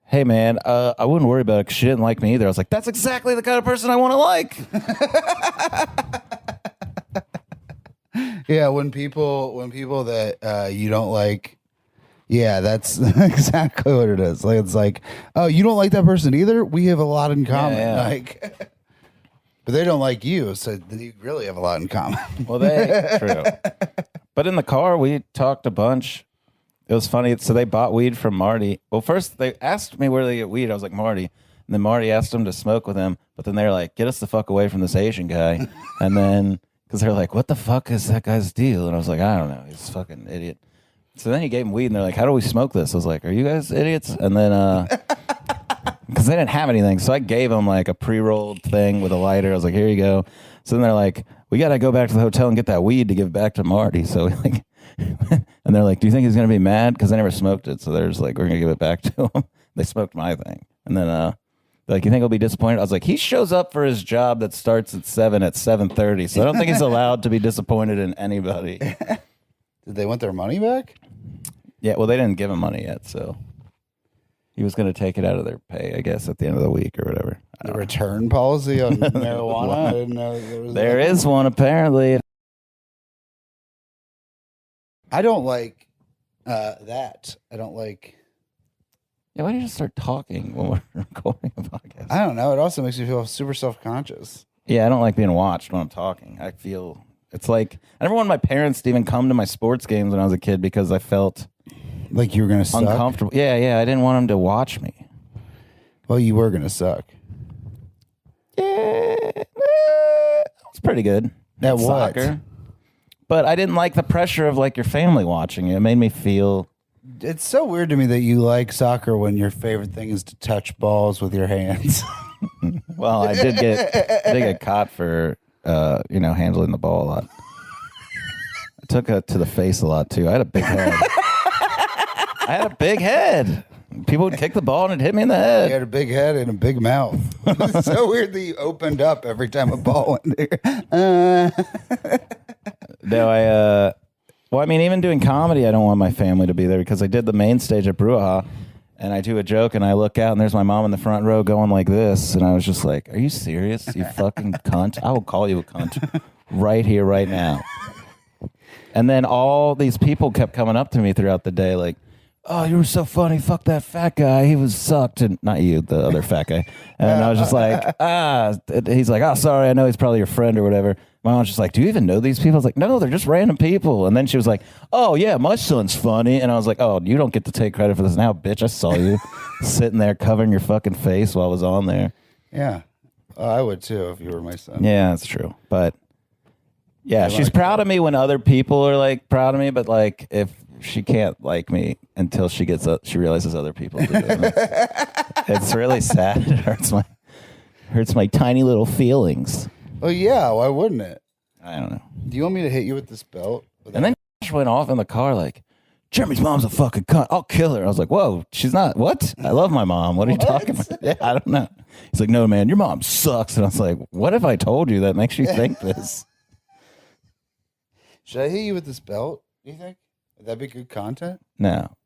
hey, man, I wouldn't worry about it because she didn't like me either. I was like, that's exactly the kind of person I want to like. Yeah, when people that you don't like, yeah, that's exactly what it is. Like, it's like, oh, you don't like that person either? We have a lot in common. Yeah. Like, but they don't like you, so you really have a lot in common. Well, true. But in the car, we talked a bunch. It was funny. So they bought weed from Marty. Well, first they asked me where they get weed. I was like, Marty. And then Marty asked them to smoke with him. But then they're like, get us the fuck away from this Asian guy. And then, because they're like, what the fuck is that guy's deal? And I was like, I don't know. He's a fucking idiot. So then he gave him weed, and they're like, how do we smoke this? I was like, are you guys idiots? And then, because they didn't have anything. So I gave them like a pre-rolled thing with a lighter. I was like, here you go. So then they're like, we got to go back to the hotel and get that weed to give back to Marty. So like, and they're like, do you think he's going to be mad? Because I never smoked it. So they're just like, we're going to give it back to him. They smoked my thing. And then they're like, you think he'll be disappointed? I was like, he shows up for his job that starts at 7:30. So I don't think he's allowed to be disappointed in anybody. Did they want their money back? Yeah, well, they didn't give him money yet. So he was going to take it out of their pay, I guess, at the end of the week or whatever. The return policy on marijuana? I didn't know there is one, apparently. I don't like that. I don't like... Yeah, why don't you just start talking when we're recording a podcast? I don't know. It also makes me feel super self-conscious. Yeah, I don't like being watched when I'm talking. I feel... It's like... I never wanted my parents to even come to my sports games when I was a kid because I felt... Like you were going to suck? Uncomfortable. Yeah, I didn't want them to watch me. Well, you were going to suck. Yeah, it's pretty good. At what? Soccer. But I didn't like the pressure of like your family watching it. It made me feel... It's so weird to me that you like soccer when your favorite thing is to touch balls with your hands. Well, I did get caught for handling the ball a lot. I took it to the face a lot too. I had a big head. People would kick the ball and it'd hit me in the head. You had a big head and a big mouth. It's so weird that you opened up every time a ball went there. No, well, I mean, even doing comedy, I don't want my family to be there because I did the main stage at Bruaha, and I do a joke, and I look out, and there's my mom in the front row going like this, and I was just like, are you serious, you fucking cunt? I will call you a cunt right here, right now. And then all these people kept coming up to me throughout the day like, oh, you were so funny, fuck that fat guy, he was sucked, and not you, the other fat guy. And I was just like, he's like, oh, sorry, I know he's probably your friend or whatever. My mom's just like, do you even know these people? I was like, no, they're just random people. And then she was like, oh, yeah, my son's funny. And I was like, oh, you don't get to take credit for this now, bitch. I saw you sitting there covering your fucking face while I was on there. Yeah. I would too if you were my son. Yeah, that's true. But yeah, she's proud of me when other people are like proud of me. But like if she can't like me until she realizes other people do it. It's really sad. It hurts my tiny little feelings. Oh, yeah. Why wouldn't it? I don't know. Do you want me to hit you with this belt? And then went off in the car like, Jeremy's mom's a fucking cunt. I'll kill her. I was like, whoa, she's not. What? I love my mom. What are you talking about? Yeah, I don't know. He's like, no, man, your mom sucks. And I was like, what if I told you that makes you think this? Should I hit you with this belt, do you think? Would that be good content? No.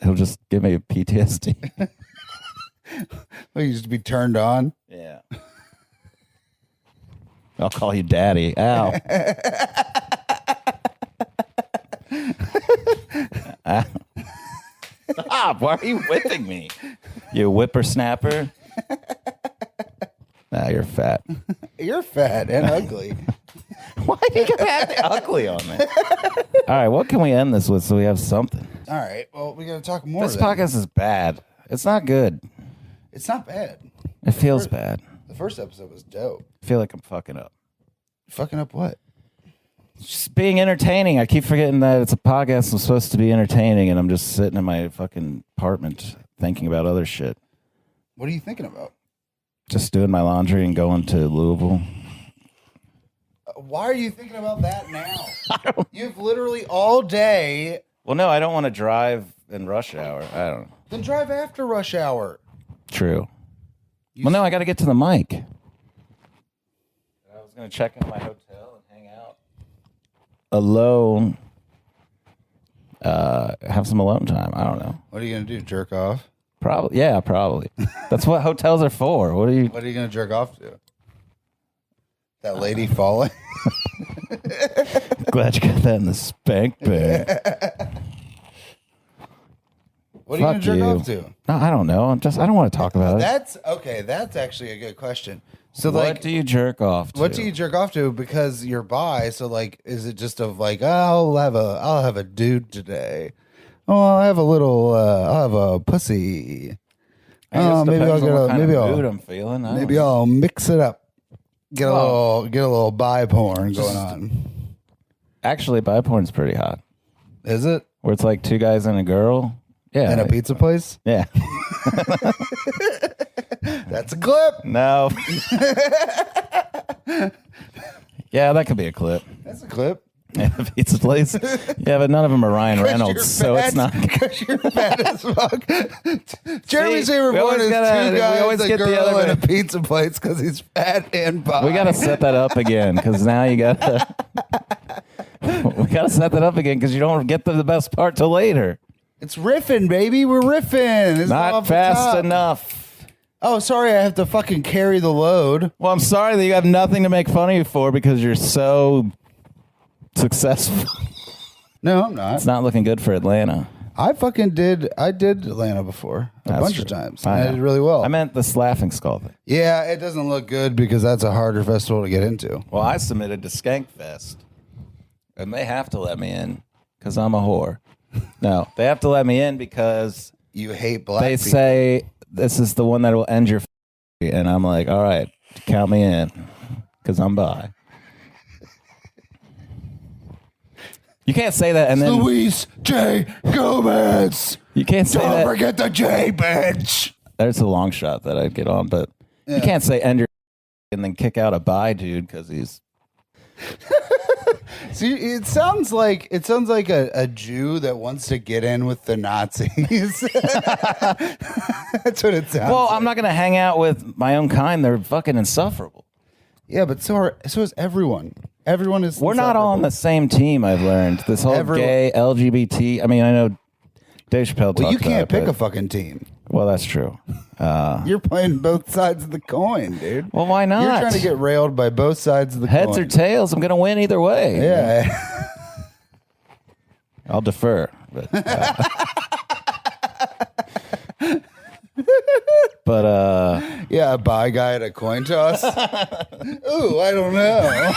He'll just give me a PTSD. Well, you just be turned on? Yeah. I'll call you daddy. Ow. Stop. Why are you whipping me? You whippersnapper. Nah, you're fat. You're fat and ugly. Why do you gotta have the ugly on me? All right, what can we end this with so we have something? All right. Well, we got to talk more. This podcast is bad. It's not good. It's not bad. It feels bad. The first episode was dope. I feel like I'm fucking up. Fucking up what? Just being entertaining. I keep forgetting that it's a podcast. I'm supposed to be entertaining, and I'm just sitting in my fucking apartment thinking about other shit. What are you thinking about? Just doing my laundry and going to Louisville. Why are you thinking about that now? You've literally all day. Well, no, I don't want to drive in rush hour. I don't know. Then drive after rush hour. True. Well, no, I got to get to the mic. I was going to check in my hotel and hang out alone. Have some alone time. I don't know. What are you going to do? Jerk off? Probably. Yeah, probably. That's what hotels are for. What are you going to jerk off to? That lady falling? Glad you got that in the spank bag. What are you going to jerk off to? No, I don't know. I don't want to talk about it. That's okay. That's actually a good question. So, what do you jerk off to? What do you jerk off to? Because you're bi. So, like, is it just of like, oh, I'll have a dude today. Oh, I'll have a pussy. Oh, maybe I'll get a maybe mood I'm feeling. Maybe I'll mix it up. Get a little bi porn going on. Actually, bi porn's pretty hot. Is it? Where it's like two guys and a girl. Yeah. In a pizza place? Yeah. That's a clip. No. Yeah, that could be a clip. That's a clip. Yeah, the pizza place. Yeah, but none of them are Ryan Reynolds, so it's not. Because you're fat as fuck. Jeremy's favorite we one is gotta- two we guys, always a get the girl, other and a way. pizza place because he's fat and bi. We got to set that up again because now you got to. We got to set that up again because you don't get to the best part till later. It's riffing, baby. We're riffing. It's Not fast enough. Oh, sorry. I have to fucking carry the load. Well, I'm sorry that you have nothing to make fun of you for because you're so successful. No, I'm not. It's not looking good for Atlanta. I did Atlanta before a That's bunch true. of times. I I know. did really well. I meant this laughing skull thing. Yeah, it doesn't look good because that's a harder festival to get into. Well, I submitted to Skankfest, and they have to let me in because I'm a whore. No, they have to let me in because You hate black they people. say this is the one that will end your and I'm like, all right, count me in because I'm bi. You can't say that and then Luis J. Gomez. you can't say Don't that. forget the J, bitch. There's a long shot that I'd get on, but you can't say end your and then kick out a bi dude because he's. See, it sounds like a Jew that wants to get in with the Nazis. That's what it sounds. Well, like. I'm not gonna hang out with my own kind. They're fucking insufferable. Yeah, but so is everyone. Everyone is. We're not all on the same team. I've learned this whole gay LGBT. I mean, I know Dave Chappelle. Well, you talked can't about pick it, a fucking team. Well, that's true. You're playing both sides of the coin, dude. Well, why not? You're trying to get railed by both sides of the Heads coin. or tails. I'm gonna win either way. Yeah. I'll defer. But, Yeah, a bi guy at a coin toss. Ooh, I don't know.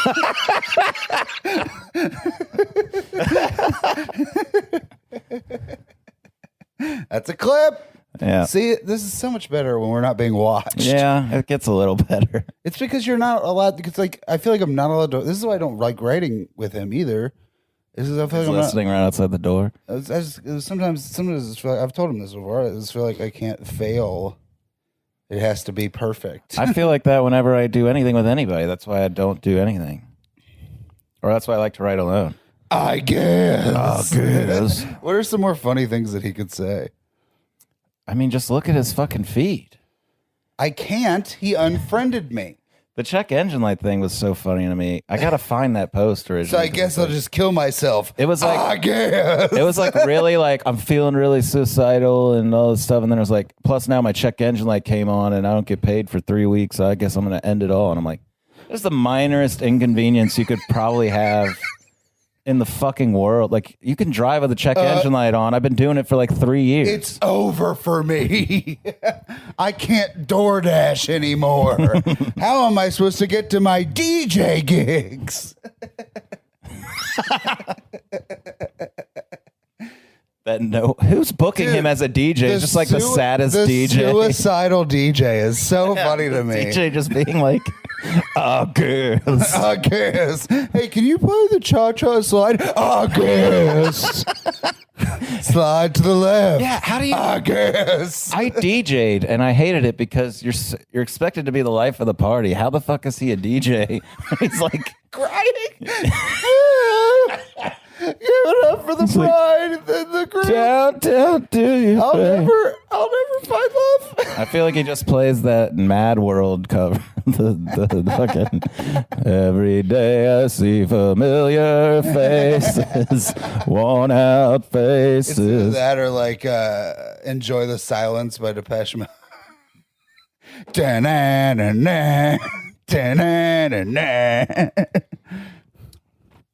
That's a clip. yeah. See, this is so much better when we're not being watched. Yeah, it gets a little better. It's because you're not allowed. Because like I feel like I'm not allowed to. This is why I don't like writing with him either. This is I feel He's like I'm listening right outside the door. sometimes I just feel like, I've told him this before. I just feel like I can't fail. It has to be perfect. I feel like that whenever I do anything with anybody. That's why I don't do anything. Or that's why I like to write alone. I guess. Oh, guess. What are some more funny things that he could say? I mean, just look at his fucking feed. I can't. He unfriended me. The check engine light thing was so funny to me. I gotta find that post So originally. I guess I'll just kill myself. It was like I guess. it was like really like I'm feeling really suicidal and all this stuff, and then it was like plus now my check engine light came on and I don't get paid for 3 weeks, so I guess I'm gonna end it all. And I'm like, this is the minorest inconvenience you could probably have in the fucking world. Like, you can drive with the check engine light on. I've been doing it for like 3 years. It's over for me. I can't DoorDash anymore. How am I supposed to get to my DJ gigs? Who's booking him as a DJ? Just like the saddest DJ. Suicidal DJ is so funny to me. DJ just being like, I guess. Hey, can you play the cha-cha slide? I guess. Slide to the left. Yeah, how do you? I guess. I DJ'd and I hated it because you're expected to be the life of the party. How the fuck is he a DJ? He's like crying. Give it up for the bride and the groom. Down, do you? I'll never find love. I feel like he just plays that Mad World cover. the fucking every day I see familiar faces, worn out faces. It's that or like Enjoy the Silence by Depeche Mode. Da-na-na-na, da-na-na-na.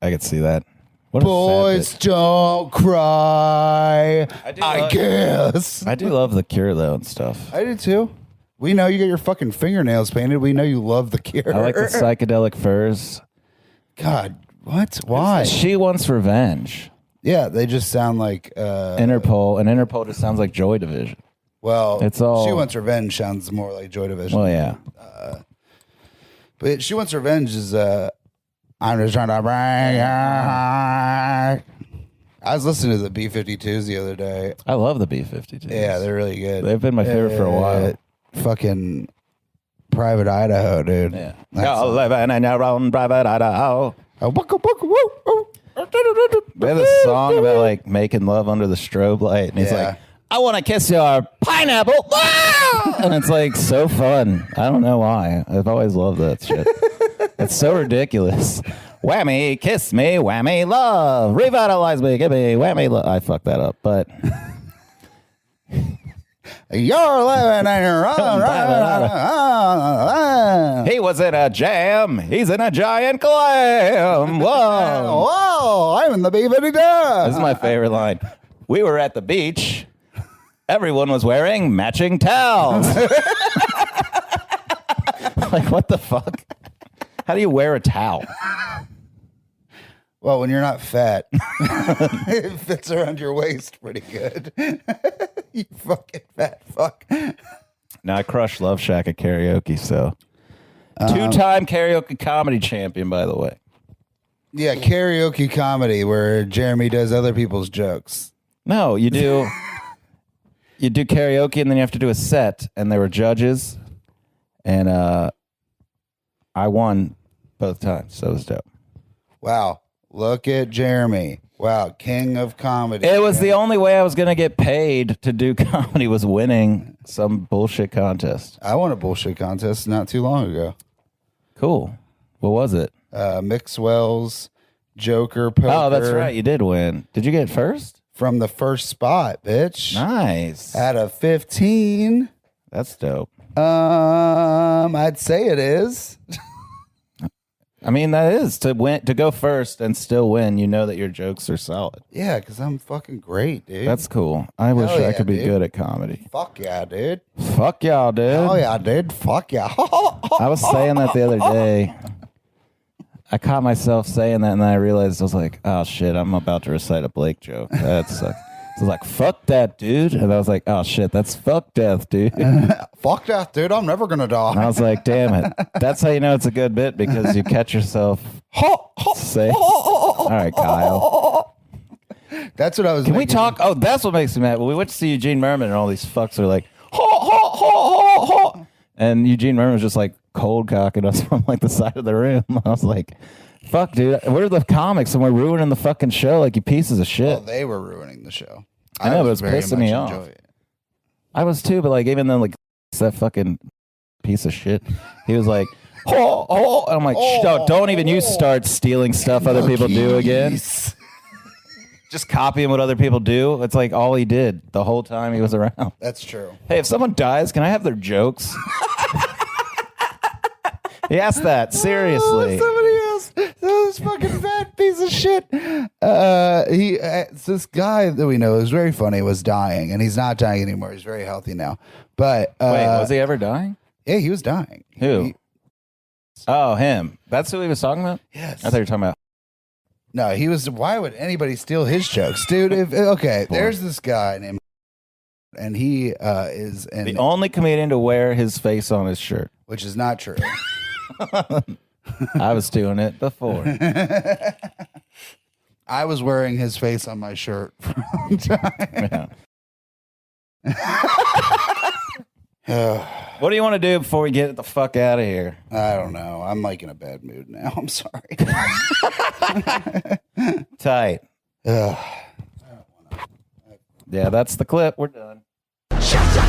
I could see that. Boys don't cry. I guess. I do love The Cure though and stuff. I do too. We know you got your fucking fingernails painted. We know you love The Cure. I like the Psychedelic Furs. God, what? Why? She Wants Revenge. Yeah, they just sound like Interpol, and Interpol just sounds like Joy Division. Well, it's all. She Wants Revenge sounds more like Joy Division. Well, yeah. But She Wants Revenge is I'm just trying to bring your heart. I was listening to the B-52s the other day. I love the B-52s. Yeah, they're really good. They've been my favorite for a while. Fucking Private Idaho, dude. Yeah. You're living in your own Private Idaho. They have this song about like making love under the strobe light, and he's like, I want to kiss your pineapple. And it's like so fun. I don't know why. I've always loved that shit. It's so ridiculous. Whammy, kiss me, whammy, love, revitalize me, give me whammy, love. I fucked that up, but you're living in your own. He was in a jam. He's in a giant clam. Whoa, whoa! I'm in the B-52. This is my favorite line. We were at the beach. Everyone was wearing matching towels. Like, what the fuck? How do you wear a towel? Well, when you're not fat, it fits around your waist pretty good. You fucking fat fuck. Now, I crushed Love Shack at karaoke, so. Two-time karaoke comedy champion, by the way. Yeah, karaoke comedy where Jeremy does other people's jokes. No, you do. You do karaoke, and then you have to do a set, and there were judges, and I won both times, so it was dope. Wow. Look at Jeremy. Wow. King of comedy. It was the only way I was going to get paid to do comedy was winning some bullshit contest. I won a bullshit contest not too long ago. Cool. What was it? Mixwell's Joker Poker. Oh, that's right. You did win. Did you get first? From the first spot, bitch. Nice. Out of 15. That's dope. I'd say it is. I mean, that is to win, to go first and still win. You know that your jokes are solid. Yeah, because I'm fucking great, dude. That's cool. I wish I could be good at comedy. Fuck yeah, dude. Fuck y'all, dude. Oh yeah, dude. Fuck yeah. I was saying that the other day. I caught myself saying that, and then I realized I was like, "Oh shit, I'm about to recite a Blake joke. That sucks." So I was like, "Fuck that, dude," and I was like, "Oh shit, that's fuck death, dude." Fuck death, dude. I'm never gonna die. And I was like, "Damn it!" That's how you know it's a good bit because you catch yourself say, "All right, Kyle." That's what I was. Can we talk? Oh, that's what makes me mad. Well, we went to see Eugene Merman, and all these fucks are like, "Ho ho ho ho ho," and Eugene Merman was just like cold cocking us from like the side of the room. I was like, fuck, dude, we're the comics and we're ruining the fucking show like you pieces of shit. Well, they were ruining the show. I know, but it's pissing me off. I was too, but like even then, like that fucking piece of shit, he was like, oh, oh, and I'm like, don't even you start stealing stuff other people do again. Just copying what other people do. It's like all he did the whole time he was around. That's true. Hey, if someone dies, can I have their jokes? He asked that seriously. Oh, somebody else. this fucking fat piece of shit. It's this guy that we know is very funny was dying, and he's not dying anymore. He's very healthy now. But wait, was he ever dying? Yeah, he was dying. Who? Oh, him. That's who he was talking about? Yes. I thought you were talking about. No, he was. Why would anybody steal his jokes, dude? There's this guy named, and he is The only comedian to wear his face on his shirt. which is not true. I was doing it before. I was wearing his face on my shirt for a long time. Yeah. What do you want to do before we get the fuck out of here? I don't know. I'm like in a bad mood now. I'm sorry. Tight. Ugh. Yeah, that's the clip. We're done. Shut your